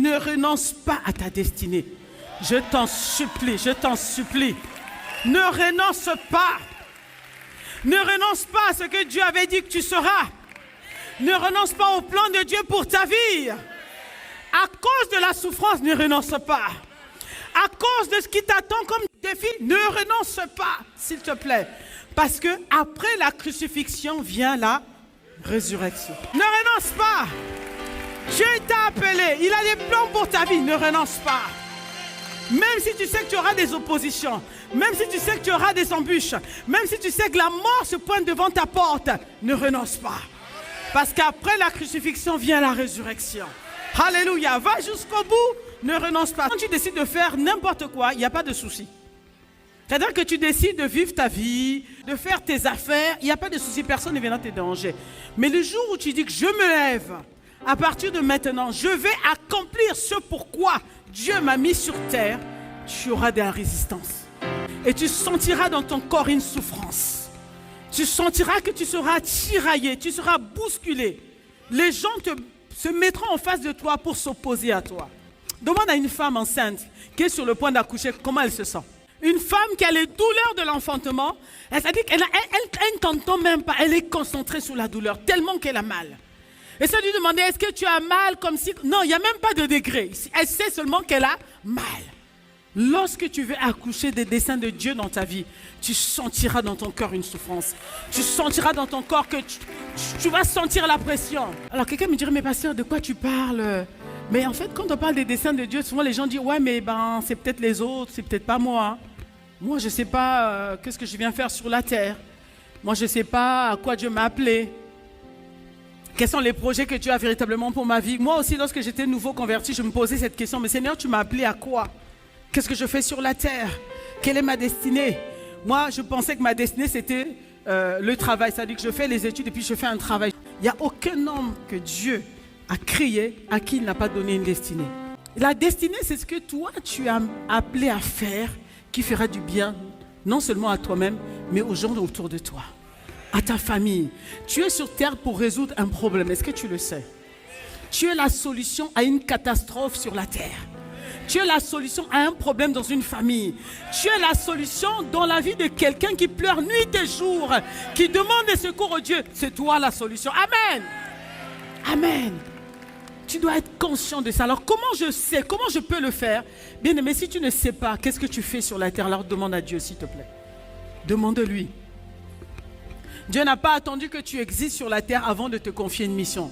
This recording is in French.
ne renonce pas à ta destinée. Je t'en supplie, je t'en supplie. Ne renonce pas. Ne renonce pas à ce que Dieu avait dit que tu seras. Ne renonce pas au plan de Dieu pour ta vie. À cause de la souffrance, ne renonce pas. À cause de ce qui t'attend comme défi, ne renonce pas, s'il te plaît. Parce que après la crucifixion vient la résurrection. Ne renonce pas. Dieu t'a appelé. Il a des plans pour ta vie. Ne renonce pas. Même si tu sais que tu auras des oppositions, même si tu sais que tu auras des embûches, même si tu sais que la mort se pointe devant ta porte, ne renonce pas. Parce qu'après la crucifixion vient la résurrection. Alléluia. Va jusqu'au bout, ne renonce pas. Quand tu décides de faire n'importe quoi, il n'y a pas de souci. C'est-à-dire que tu décides de vivre ta vie, de faire tes affaires, il n'y a pas de souci, personne ne viendra te déranger. Mais le jour où tu dis que je me lève, à partir de maintenant, je vais accomplir ce pourquoi Dieu m'a mis sur terre, tu auras de la résistance. Et tu sentiras dans ton corps une souffrance. Tu sentiras que tu seras tiraillé, tu seras bousculé. Les gens se mettront en face de toi pour s'opposer à toi. Demande à une femme enceinte qui est sur le point d'accoucher comment elle se sent. Une femme qui a les douleurs de l'enfantement, elle s'est dit qu'elle ne t'entend même pas, elle est concentrée sur la douleur tellement qu'elle a mal. Et ça lui demandait, est-ce que tu as mal comme si... Non, il n'y a même pas de degré. Elle sait seulement qu'elle a mal. Lorsque tu veux accoucher des desseins de Dieu dans ta vie, tu sentiras dans ton cœur une souffrance. Tu sentiras dans ton corps que tu vas sentir la pression. Alors quelqu'un me dirait, mais pasteur, de quoi tu parles? Mais en fait, quand on parle des desseins de Dieu, souvent les gens disent, ouais, mais c'est peut-être les autres, c'est peut-être pas moi. Moi, je ne sais pas qu'est-ce que je viens faire sur la terre. Moi, je ne sais pas à quoi Dieu m'a appelé. Quels sont les projets que Dieu a véritablement pour ma vie? Moi aussi, lorsque j'étais nouveau converti, je me posais cette question. Mais Seigneur, tu m'as appelé à quoi? Qu'est-ce que je fais sur la terre? Quelle est ma destinée? Moi, je pensais que ma destinée, c'était le travail. C'est-à-dire que je fais les études et puis je fais un travail. Il n'y a aucun homme que Dieu a créé à qui il n'a pas donné une destinée. La destinée, c'est ce que toi, tu as appelé à faire qui fera du bien, non seulement à toi-même, mais aux gens autour de toi. À ta famille. Tu es sur terre pour résoudre un problème. Est-ce que tu le sais? Tu es la solution à une catastrophe sur la terre. Tu es la solution à un problème dans une famille. Tu es la solution dans la vie de quelqu'un qui pleure nuit et jour, qui demande des secours au Dieu. C'est toi la solution. Amen. Amen. Tu dois être conscient de ça. Alors comment je sais? Comment je peux le faire? Bien aimé, si tu ne sais pas, qu'est-ce que tu fais sur la terre? Alors demande à Dieu, s'il te plaît. Demande-lui. Dieu n'a pas attendu que tu existes sur la terre avant de te confier une mission.